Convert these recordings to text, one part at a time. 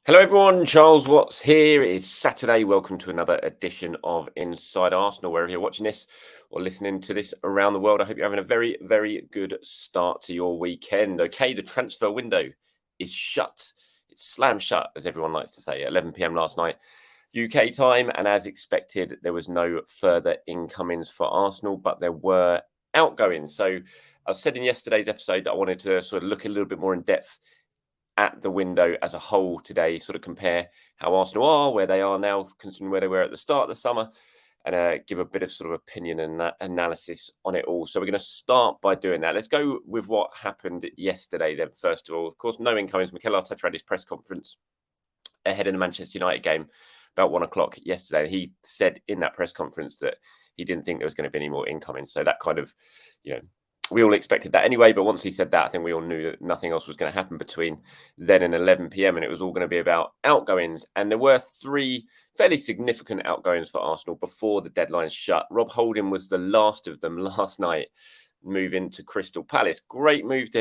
Hello everyone, Charles Watts here. It is Saturday. Welcome to another edition of Inside Arsenal. Wherever you're watching this or listening to this around the world, I hope you're having a very, very good start to your weekend. Okay, the transfer window is shut. It's slam shut, as everyone likes to say, at 11 p.m. last night, UK time. And as expected, there was no further incomings for Arsenal, but there were outgoings. So I said in yesterday's episode that I wanted to sort of look a little bit more in depth at the window as a whole today, sort of compare how Arsenal are, where they are now, considering where they were at the start of the summer, and give a bit of sort of opinion and analysis on it all. So we're going to start by doing that. Let's go with what happened yesterday then, first of all. Of course, no incomings. Mikel Arteta had his press conference ahead of the Manchester United game about 1 o'clock yesterday. He said in that press conference that he didn't think there was going to be any more incomings. So that kind of, we all expected that anyway, but once he said that, I think we all knew that nothing else was going to happen between then and 11 p.m. and it was all going to be about outgoings. And there were 3 fairly significant outgoings for Arsenal before the deadline shut. Rob Holding was the last of them last night, moving to Crystal Palace. Great move for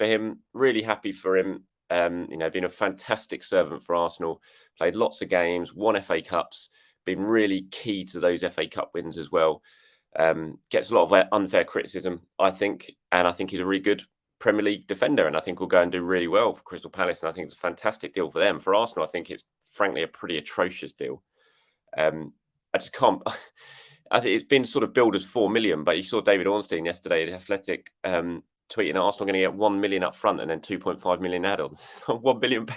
him. Really happy for him. Been a fantastic servant for Arsenal. Played lots of games, won FA Cups, been really key to those FA Cup wins as well. Gets a lot of unfair criticism, I think, and I think he's a really good Premier League defender, and I think will go and do really well for Crystal Palace, and I think it's a fantastic deal for them. For Arsenal, I think it's frankly a pretty atrocious deal. I just can't. I think it's been sort of billed as 4 million, but you saw David Ornstein yesterday, the Athletic, tweeting Arsenal going to get 1 million up front and then 2.5 million add-ons. £1 billion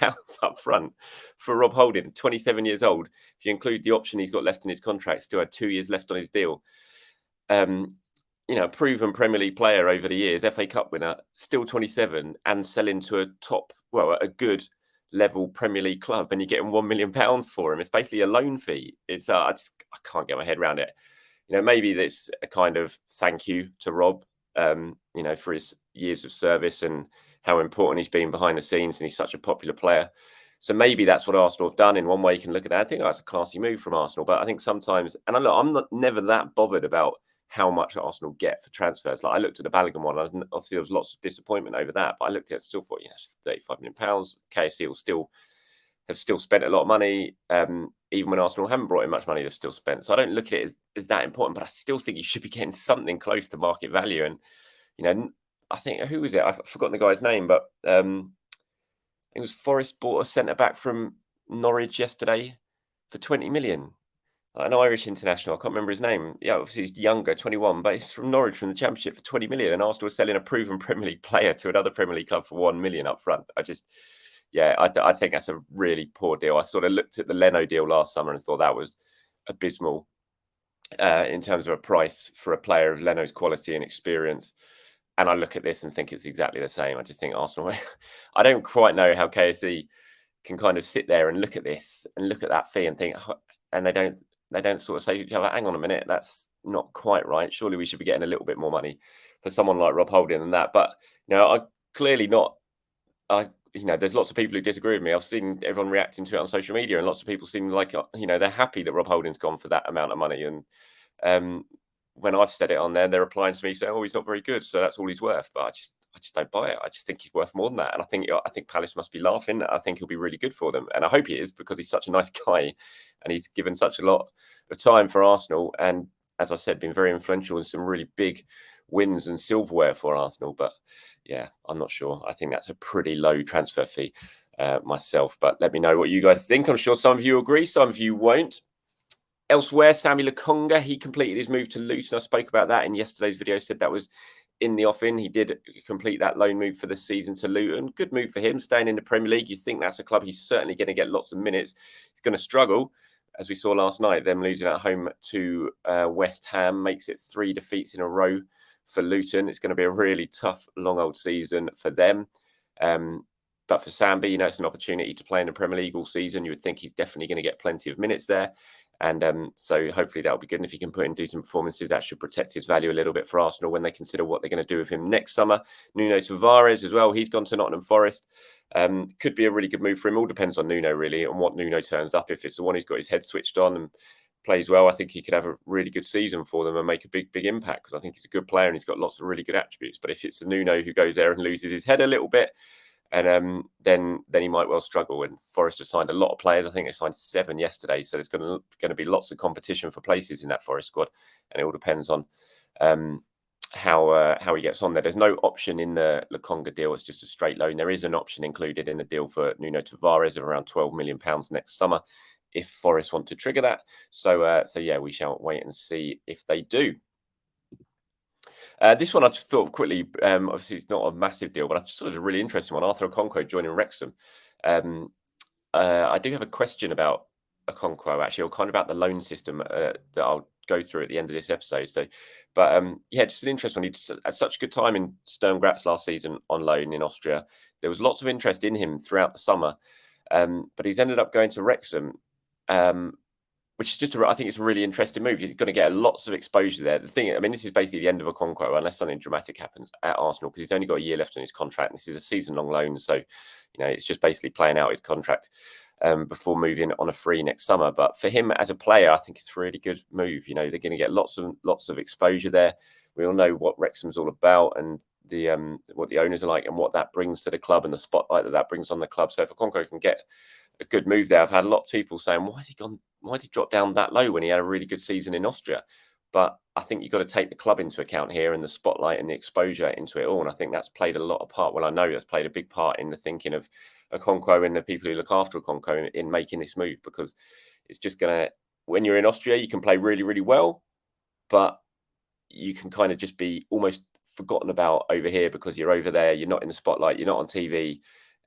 up front for Rob Holding, 27 years old. If you include the option he's got left in his contract, still had 2 years left on his deal. Proven Premier League player over the years, FA Cup winner, still 27 and selling to a good level Premier League club, and you're getting £1 million for him. It's basically a loan fee. It's I can't get my head around it. Maybe that's a kind of thank you to Rob, for his years of service and how important he's been behind the scenes, and he's such a popular player. So maybe that's what Arsenal have done. In one way, you can look at that. I think that's a classy move from Arsenal. But I think sometimes, and I'm never that bothered about how much Arsenal get for transfers. Like I looked at the Balogun one. Obviously, there was lots of disappointment over that. But I looked at it, still thought, £35 million. KSC will have spent a lot of money. Even when Arsenal haven't brought in much money, they've still spent. So I don't look at it as that important. But I still think you should be getting something close to market value. And, I think, who was it? I've forgotten the guy's name, but it was Forest bought a centre-back from Norwich yesterday for 20 million. An Irish international. I can't remember his name. Yeah, obviously he's younger, 21, but he's from Norwich from the Championship for 20 million. And Arsenal was selling a proven Premier League player to another Premier League club for 1 million up front. I think that's a really poor deal. I sort of looked at the Leno deal last summer and thought that was abysmal in terms of a price for a player of Leno's quality and experience. And I look at this and think it's exactly the same. I just think Arsenal, I don't quite know how KSE can kind of sit there and look at this and look at that fee and think, and they don't sort of say, hang on a minute, that's not quite right. Surely we should be getting a little bit more money for someone like Rob Holding than that. But, I'm clearly not, there's lots of people who disagree with me. I've seen everyone reacting to it on social media and lots of people seem like, they're happy that Rob Holding's gone for that amount of money. And, when I've said it on there, they're replying to me saying, "Oh, he's not very good, so that's all he's worth." But I just don't buy it. I just think he's worth more than that, and I think Palace must be laughing. I think he'll be really good for them, and I hope he is because he's such a nice guy, and he's given such a lot of time for Arsenal, and as I said, been very influential in some really big wins and silverware for Arsenal. But yeah, I'm not sure. I think that's a pretty low transfer fee myself. But let me know what you guys think. I'm sure some of you agree, some of you won't. Elsewhere, Sammy Lokonga, he completed his move to Luton. I spoke about that in yesterday's video, said that was in the offing. He did complete that loan move for the season to Luton. Good move for him, staying in the Premier League. You think that's a club he's certainly going to get lots of minutes. He's going to struggle, as we saw last night. Them losing at home to West Ham makes it 3 defeats in a row for Luton. It's going to be a really tough, long old season for them. But for Sambi, it's an opportunity to play in the Premier League all season. You would think he's definitely going to get plenty of minutes there. And so hopefully that'll be good. And if he can put in decent performances, that should protect his value a little bit for Arsenal when they consider what they're going to do with him next summer. Nuno Tavares as well. He's gone to Nottingham Forest. Could be a really good move for him. All depends on Nuno, really, and what Nuno turns up. If it's the one who's got his head switched on and plays well, I think he could have a really good season for them and make a big impact because I think he's a good player and he's got lots of really good attributes. But if it's the Nuno who goes there and loses his head a little bit, and then he might well struggle. And Forest have signed a lot of players. I think they signed 7 yesterday, so there's going to be lots of competition for places in that Forest squad, and it all depends on how he gets on there. There's no option in the Lokonga deal; it's just a straight loan. There is an option included in the deal for Nuno Tavares of around £12 million next summer, if Forest want to trigger that. So yeah, we shall wait and see if they do. This one I just thought quickly. Obviously, it's not a massive deal, but I just thought it was a really interesting one. Arthur Okonkwo joining Wrexham. I do have a question about Okonkwo, actually, or kind of about the loan system that I'll go through at the end of this episode. So, but yeah, just an interesting one. He had such a good time in Sturm Graz last season on loan in Austria. There was lots of interest in him throughout the summer, but he's ended up going to Wrexham. Which is I think it's a really interesting move. You're going to get lots of exposure there. The thing, I mean, this is basically the end of Okonkwo, unless something dramatic happens at Arsenal, because he's only got a year left on his contract. This is a season-long loan, so it's just basically playing out his contract before moving on a free next summer. But for him as a player, I think it's a really good move. They're going to get lots of exposure there. We all know what Wrexham's all about, and what the owners are like, and what that brings to the club, and the spotlight that brings on the club. So if Okonkwo can get a good move there, I've had a lot of people saying, why has he dropped down that low when he had a really good season in Austria? But I think you've got to take the club into account here, and the spotlight and the exposure into it all. And I think that's played a lot of part. Well, I know that's played a big part in the thinking of Okonkwo and the people who look after Okonkwo in making this move, because it's just going to, when you're in Austria, you can play really, really well, but you can kind of just be almost forgotten about over here because you're over there, you're not in the spotlight, you're not on TV.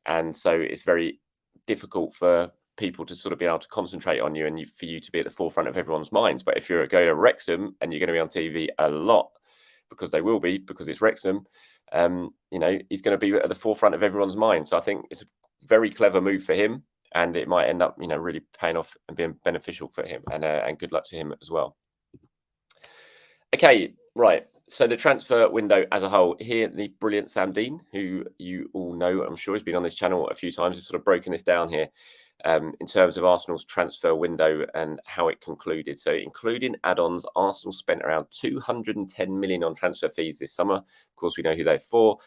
And so it's very difficult for people to sort of be able to concentrate on you, and for you to be at the forefront of everyone's minds. But if you're going to Wrexham and you're going to be on TV a lot, because they will be, because it's Wrexham, he's going to be at the forefront of everyone's mind. So I think it's a very clever move for him, and it might end up, really paying off and being beneficial for him. And good luck to him as well. Okay, right. So the transfer window as a whole, here the brilliant Sam Dean, who you all know, I'm sure, has been on this channel a few times, has sort of broken this down here in terms of Arsenal's transfer window and how it concluded. So including add-ons, Arsenal spent around 210 million on transfer fees this summer. Of course, we know who they're for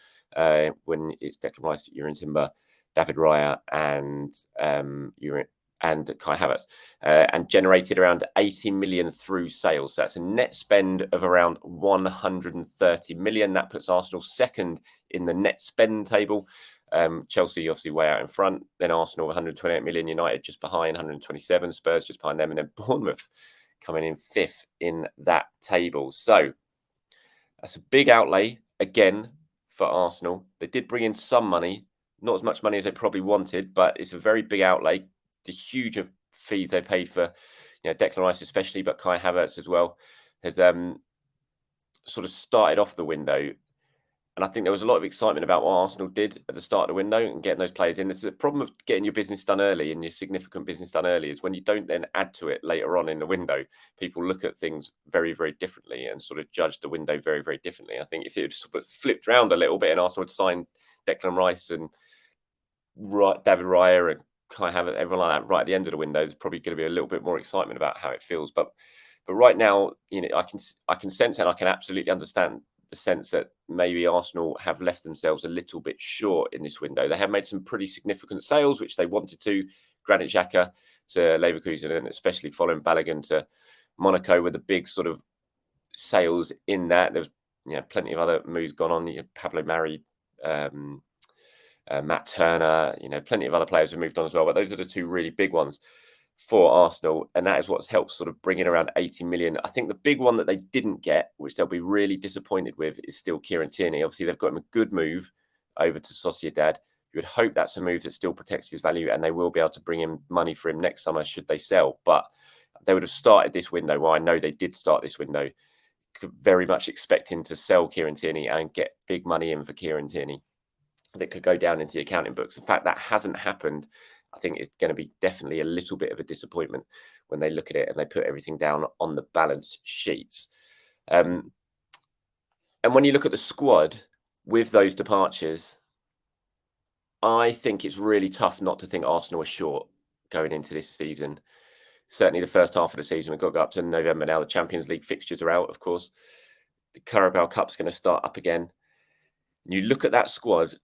when it's Declan Rice, Jurgen Timber, David Raya, and Kai Havertz, and generated around 80 million through sales. So that's a net spend of around 130 million. That puts Arsenal second in the net spend table. Chelsea obviously way out in front. Then Arsenal 128 million, United just behind 127, Spurs just behind them, and then Bournemouth coming in fifth in that table. So that's a big outlay again for Arsenal. They did bring in some money, not as much money as they probably wanted, but it's a very big outlay. The huge fees they paid for, Declan Rice especially, but Kai Havertz as well, has sort of started off the window. And I think there was a lot of excitement about what Arsenal did at the start of the window and getting those players in. This is the problem of getting your business done early, and your significant business done early, is when you don't then add to it later on in the window, people look at things very, very differently and sort of judge the window very, very differently. I think if it had sort of flipped around a little bit and Arsenal had signed Declan Rice and David Raya and Kai Havertz, everyone like that, right at the end of the window, there's probably going to be a little bit more excitement about how it feels. But right now, I can sense, and I can absolutely understand the sense that maybe Arsenal have left themselves a little bit short in this window. They have made some pretty significant sales, which they wanted to. Granit Xhaka to Leverkusen, and especially following Balogun to Monaco, with the big sort of sales in that. There was plenty of other moves gone on. Pablo Mari, Matt Turner, plenty of other players have moved on as well. But those are the two really big ones for Arsenal, and that is what's helped sort of bring in around 80 million. I think the big one that they didn't get, which they'll be really disappointed with, is still Kieran Tierney. Obviously, they've got him a good move over to Sociedad. You would hope that's a move that still protects his value, and they will be able to bring in money for him next summer should they sell. But they would have started this window, well, I know they did start this window, very much expecting to sell Kieran Tierney and get big money in for Kieran Tierney that could go down into the accounting books. In fact, that hasn't happened. I think it's going to be definitely a little bit of a disappointment when they look at it and they put everything down on the balance sheets. And when you look at the squad with those departures, I think it's really tough not to think Arsenal are short going into this season. Certainly the first half of the season, we've got to go up to November now. The Champions League fixtures are out, of course. The Carabao Cup's going to start up again. You look at that squad,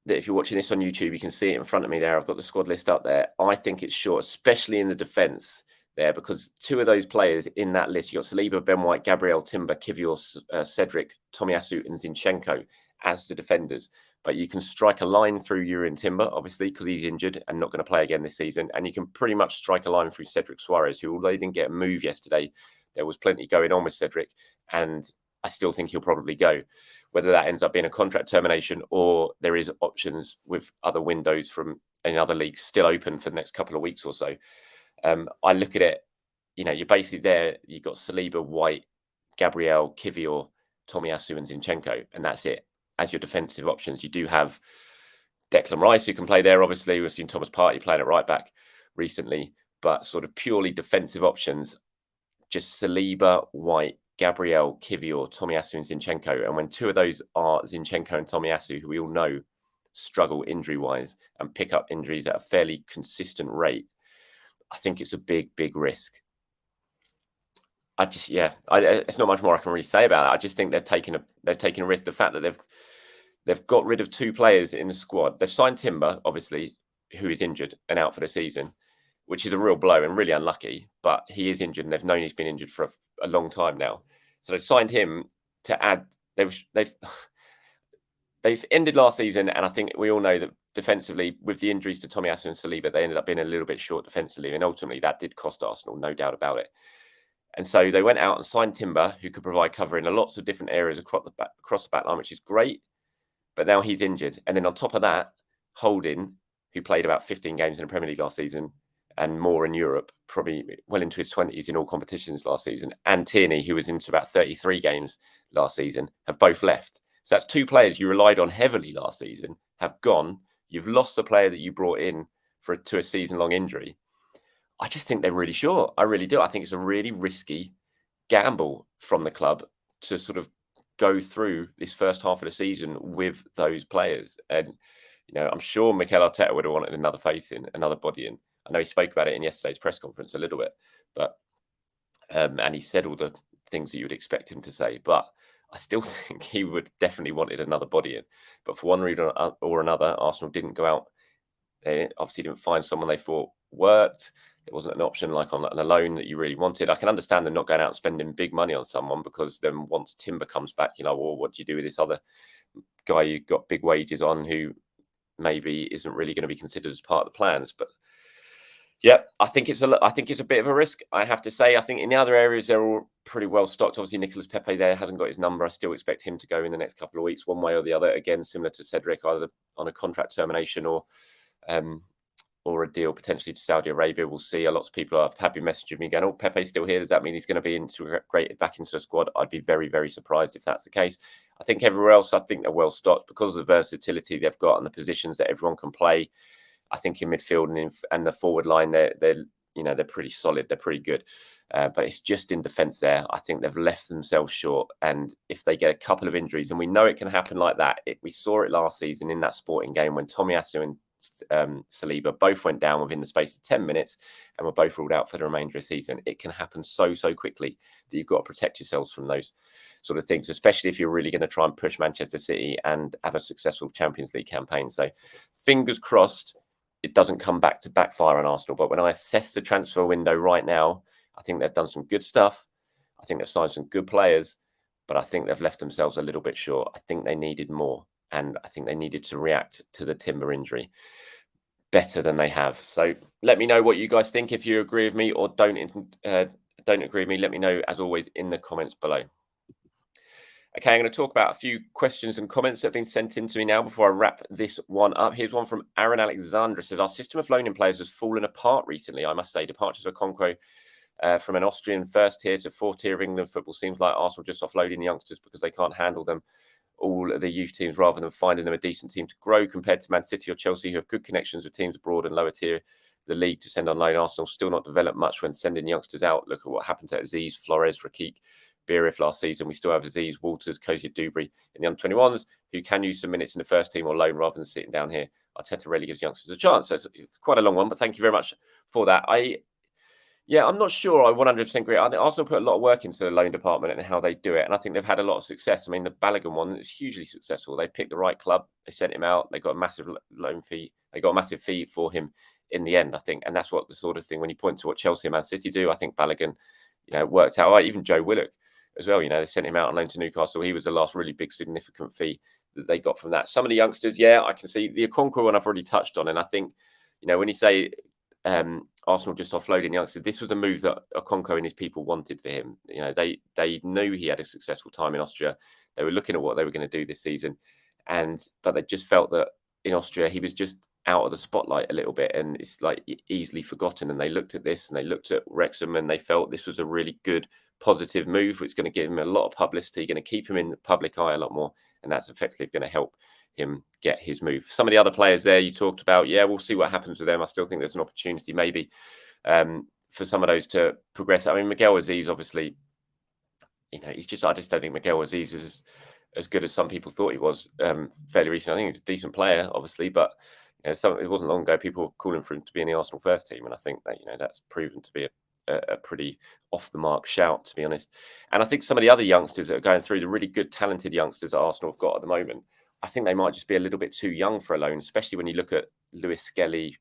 that if you're watching this on YouTube, you can see it in front of me there. I've got the squad list up there. I think it's short, especially in the defence there, because two of those players in that list, you've got Saliba, Ben White, Gabriel, Timber, Kivior, Cedric, Tomiyasu and Zinchenko as the defenders. But you can strike a line through Yuri Timber, obviously, because he's injured and not going to play again this season. And you can pretty much strike a line through Cedric Suarez, who, although he didn't get a move yesterday, there was plenty going on with Cedric. And I still think he'll probably go. Whether that ends up being a contract termination or there is options with other windows from any other leagues still open for the next couple of weeks or so. I look at it, you're basically there. You've got Saliba, White, Gabriel, Kivior, Tomiyasu and Zinchenko, and that's it. As your defensive options, you do have Declan Rice who can play there. Obviously, we've seen Thomas Partey playing at right back recently, but sort of purely defensive options, just Saliba, White, Gabriel, Kivior, Tomiyasu and Zinchenko. And when two of those are Zinchenko and Tomiyasu, who we all know struggle injury-wise and pick up injuries at a fairly consistent rate, I think it's a big, big risk. It's not much more I can really say about it. I just think they've taken a risk. The fact that they've got rid of two players in the squad. They've signed Timber, obviously, who is injured and out for the season, which is a real blow and really unlucky. But he is injured, and they've known he's been injured for a long time now. So they signed him to add. They've ended last season, and I think we all know that defensively, with the injuries to Tomiyasu and Saliba, they ended up being a little bit short defensively, and ultimately that did cost Arsenal, no doubt about it. And so they went out and signed Timber, who could provide cover in lots of different areas across the back line, which is great. But now he's injured. And then on top of that, Holding, who played about 15 games in the Premier League last season and more in Europe, probably well into his 20s in all competitions last season, and Tierney, who was into about 33 games last season, have both left. So that's two players you relied on heavily last season, have gone. You've lost the player that you brought in to a season-long injury. I just think they're really short. I really do. I think it's a really risky gamble from the club to sort of go through this first half of the season with those players. And, I'm sure Mikel Arteta would have wanted another face in, another body in. I know he spoke about it in yesterday's press conference a little bit, but and he said all the things that you would expect him to say, but I still think he would definitely wanted another body in. But for one reason or another, Arsenal didn't go out. They obviously didn't find someone they thought worked. There wasn't an option like on a loan that you really wanted. I can understand them not going out and spending big money on someone, because then once Timber comes back, well, what do you do with this other guy you got big wages on who maybe isn't really going to be considered as part of the plans? But yeah, I think it's a bit of a risk, I have to say. I think in the other areas they're all pretty well stocked. Obviously, Nicolas Pepe there hasn't got his number. I still expect him to go in the next couple of weeks, one way or the other. Again, similar to Cedric, either on a contract termination or a deal potentially to Saudi Arabia. We'll see. A lot of people have been messaging me going, "Oh, Pepe's still here. Does that mean he's going to be integrated back into the squad?" I'd be very, very surprised if that's the case. I think everywhere else, I think they're well stocked because of the versatility they've got and the positions that everyone can play. I think in midfield and the forward line, they're pretty solid. They're pretty good. But it's just in defence there. I think they've left themselves short. And if they get a couple of injuries, and we know it can happen like that. We saw it last season in that Sporting game when Tomiyasu and Saliba both went down within the space of 10 minutes and were both ruled out for the remainder of the season. It can happen so quickly that you've got to protect yourselves from those sort of things, especially if you're really going to try and push Manchester City and have a successful Champions League campaign. So fingers crossed it doesn't come back to backfire on Arsenal. But when I assess the transfer window right now, I think they've done some good stuff. I think they've signed some good players, but I think they've left themselves a little bit short. I think they needed more. And I think they needed to react to the Timber injury better than they have. So let me know what you guys think. If you agree with me or don't agree with me, let me know, as always, in the comments below. Okay, I'm going to talk about a few questions and comments that have been sent in to me now before I wrap this one up. Here's one from Aaron Alexander. It says, our system of loaning players has fallen apart recently, I must say. Departures of Okonkwo from an Austrian first tier to fourth tier of England football seems like Arsenal just offloading youngsters because they can't handle them, all of the youth teams, rather than finding them a decent team to grow, compared to Man City or Chelsea, who have good connections with teams abroad and lower tier the league to send on loan. Arsenal still not developed much when sending youngsters out. Look at what happened to Aziz, Flores, Rakik, Birif last season. We still have Aziz, Walters, Kozia, Dubry in the under-21s who can use some minutes in the first team or loan rather than sitting down here. Arteta really gives youngsters a chance. So it's quite a long one, but thank you very much for that. Yeah, I'm not sure I 100% agree. I think Arsenal put a lot of work into the loan department and how they do it, and I think they've had a lot of success. I mean, the Balogun one is hugely successful. They picked the right club. They sent him out. They got a massive loan fee. They got a massive fee for him in the end, I think, and that's what the sort of thing when you point to what Chelsea and Man City do. I think Balogun, worked out right. Even Joe Willock as well. They sent him out on loan to Newcastle. He was the last really big significant fee that they got from that. Some of the youngsters, yeah, I can see the Okonkwo one I've already touched on, and I think when you say Arsenal just offloading youngsters, this was a move that Okonkwo and his people wanted for him. They knew he had a successful time in Austria. They were looking at what they were going to do this season, but they just felt that in Austria he was just out of the spotlight a little bit, and it's like easily forgotten. And they looked at this, and they looked at Wrexham, and they felt this was a really good, positive move. It's going to give him a lot of publicity, going to keep him in the public eye a lot more, and that's effectively going to help him get his move. Some of the other players there you talked about, yeah, we'll see what happens with them. I still think there's an opportunity maybe for some of those to progress. I mean, Miguel Aziz, obviously, I just don't think Miguel Aziz is as good as some people thought he was fairly recently. I think he's a decent player, obviously, but it wasn't long ago people were calling for him to be in the Arsenal first team, and I think that that's proven to be a pretty off the mark shout, to be honest. And I think some of the other youngsters that are going through, the really good, talented youngsters that Arsenal have got at the moment, I think they might just be a little bit too young for a loan, especially when you look at Lewis Skelly,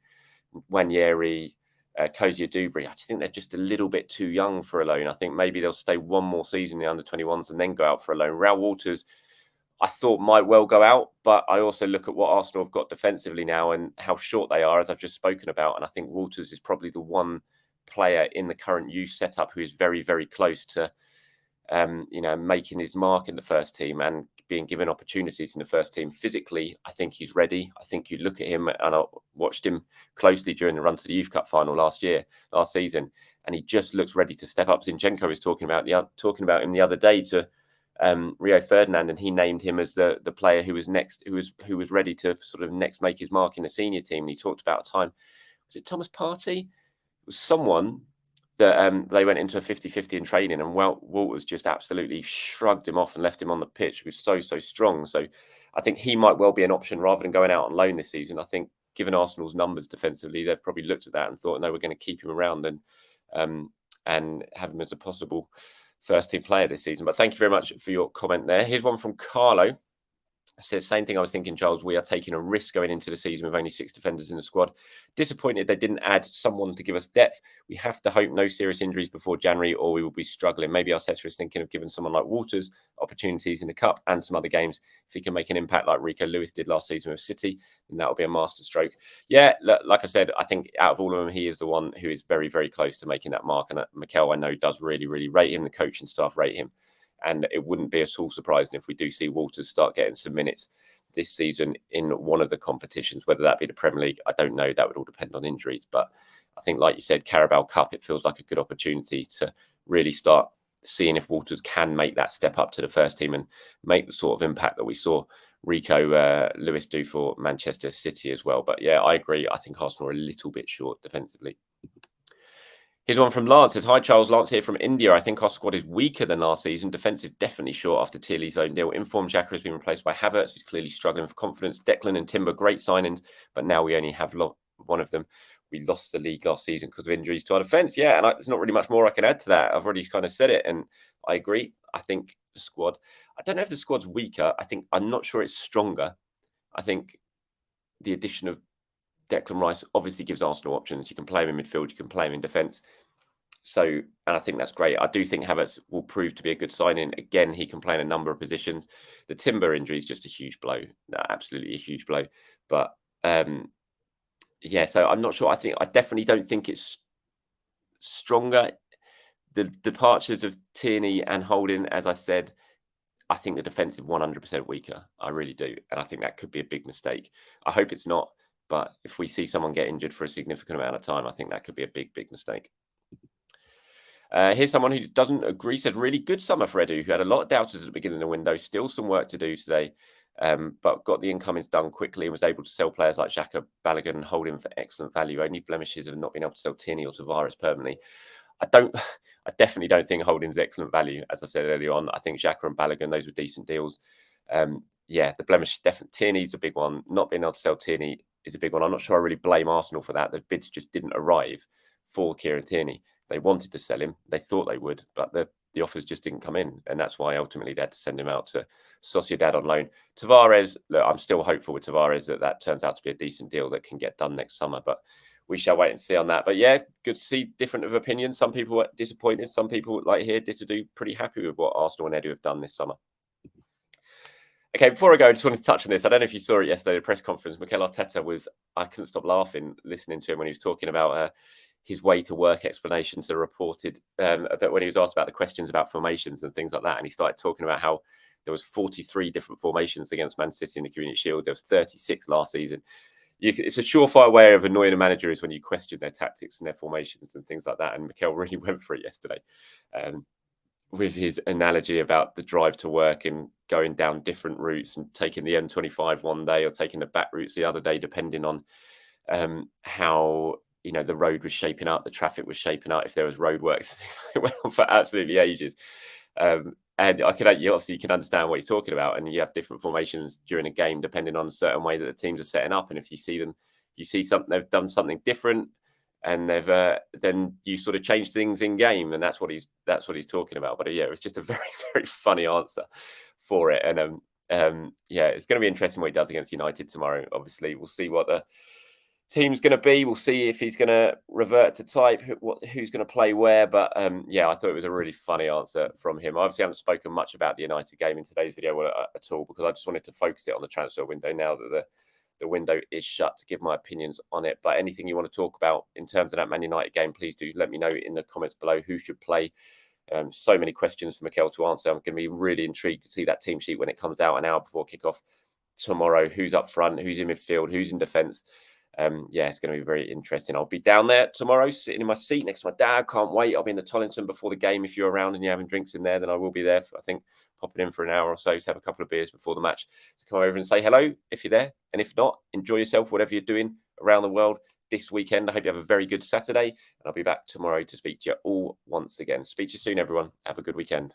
Wanyeri, Kozia Dubry. I just think they're just a little bit too young for a loan. I think maybe they'll stay one more season in the under-21s and then go out for a loan. Raul Walters, I thought might well go out, but I also look at what Arsenal have got defensively now and how short they are, as I've just spoken about. And I think Walters is probably the one player in the current youth setup who is very, very close to making his mark in the first team and being given opportunities in the first team. Physically, I think he's ready. I think you look at him, and I watched him closely during the run to the Youth Cup final last season, and he just looks ready to step up. Zinchenko was talking about him the other day to Rio Ferdinand, and he named him as the player who was next, who was ready to sort of next make his mark in the senior team. And he talked about a time, was it Thomas Partey? It was someone that they went into a 50-50 in training, and Walters just absolutely shrugged him off and left him on the pitch. He was so strong. So I think he might well be an option rather than going out on loan this season. I think given Arsenal's numbers defensively, they've probably looked at that and thought, no, we're going to keep him around and have him as a possible first team player this season. But thank you very much for your comment there. Here's one from Carlo. Says, same thing I was thinking, Charles. We are taking a risk going into the season with only 6 defenders in the squad. Disappointed they didn't add someone to give us depth. We have to hope no serious injuries before January or we will be struggling. Maybe Arteta is thinking of giving someone like Walters opportunities in the Cup and some other games. If he can make an impact like Rico Lewis did last season with City, then that will be a masterstroke. Yeah, like I said, I think out of all of them, he is the one who is very, very close to making that mark. And Mikel, I know, does really, really rate him. The coaching staff rate him. And it wouldn't be at all surprising if we do see Walters start getting some minutes this season in one of the competitions, whether that be the Premier League. I don't know. That would all depend on injuries. But I think, like you said, Carabao Cup, it feels like a good opportunity to really start seeing if Walters can make that step up to the first team and make the sort of impact that we saw Rico Lewis do for Manchester City as well. But yeah, I agree. I think Arsenal are a little bit short defensively. Here's one from Lance. Says, hi, Charles. Lance here from India. I think our squad is weaker than last season. Defensive definitely short after Tierney's own deal. Informed Xhaka has been replaced by Havertz, who's clearly struggling for confidence. Declan and Timber, great signings, but now we only have one of them. We lost the league last season because of injuries to our defence. Yeah, and there's not really much more I can add to that. I've already kind of said it, and I agree. I think the squad, I don't know if the squad's weaker. I'm not sure it's stronger. I think the addition of Declan Rice obviously gives Arsenal options. You can play him in midfield, you can play him in defence. So, and I think that's great. I do think Havertz will prove to be a good signing. Again, he can play in a number of positions. The Timber injury is just a huge blow. Absolutely a huge blow. But yeah, so I'm not sure. I definitely don't think it's stronger. The departures of Tierney and Holding, as I said, I think the defence is 100% weaker. I really do. And I think that could be a big mistake. I hope it's not. But if we see someone get injured for a significant amount of time, I think that could be a big, big mistake. Here's someone who doesn't agree. Said, really good summer for Edu, who had a lot of doubters at the beginning of the window. Still some work to do today, but got the incomings done quickly and was able to sell players like Xhaka, Balogun and Holding for excellent value. Only blemishes have not been able to sell Tierney or Tavares permanently. I definitely don't think Holding's excellent value. As I said earlier on, I think Xhaka and Balogun, those were decent deals. Yeah, the blemish, definitely Tierney's a big one. Not being able to sell Tierney is a big one. I'm not sure I really blame Arsenal for that. The bids just didn't arrive for Kieran Tierney. They wanted to sell him. They thought they would, but the offers just didn't come in. And that's why ultimately they had to send him out to Sociedad on loan. Tavares, look, I'm still hopeful with Tavares that turns out to be a decent deal that can get done next summer. But we shall wait and see on that. But yeah, good to see different of opinions. Some people were disappointed. Some people, like here, do pretty happy with what Arsenal and Edu have done this summer. Okay, before I go, I just wanted to touch on this. I don't know if you saw it yesterday, the press conference. Mikel Arteta I couldn't stop laughing listening to him when he was talking about his way to work explanations are reported about when he was asked about the questions about formations and things like that. And he started talking about how there was 43 different formations against Man City in the Community Shield. There was 36 last season. It's a surefire way of annoying a manager is when you question their tactics and their formations and things like that. And Mikel really went for it yesterday. With his analogy about the drive to work and going down different routes and taking the M25 one day or taking the back routes the other day, depending on how the road was shaping up, the traffic was shaping up, if there was roadworks. It went on for absolutely ages. And you obviously can understand what he's talking about. And you have different formations during a game depending on a certain way that the teams are setting up. And if you see something, they've done something different, and then you sort of change things in game, and that's what he's talking about. But yeah, it was just a very, very funny answer for it. And yeah, it's going to be interesting what he does against United tomorrow. Obviously, we'll see what the team's going to be. We'll see if he's going to revert to type, who's going to play where. But yeah, I thought it was a really funny answer from him. I obviously haven't spoken much about the United game in today's video at all, because I just wanted to focus it on the transfer window now that the window is shut, to give my opinions on it. But anything you want to talk about in terms of that Man United game, please do let me know in the comments below. Who should play? So many questions for Mikel to answer. I'm going to be really intrigued to see that team sheet when it comes out an hour before kickoff tomorrow. Who's up front? Who's in midfield? Who's in defence? Yeah, it's going to be very interesting. I'll be down there tomorrow, sitting in my seat next to my dad. Can't wait. I'll be in the Tollington before the game. If you're around and you're having drinks in there, then I will be there. I think popping in for an hour or so to have a couple of beers before the match, to come over and say hello if you're there. And if not, enjoy yourself, whatever you're doing around the world this weekend. I hope you have a very good Saturday, and I'll be back tomorrow to speak to you all once again. Speak to you soon, everyone. Have a good weekend.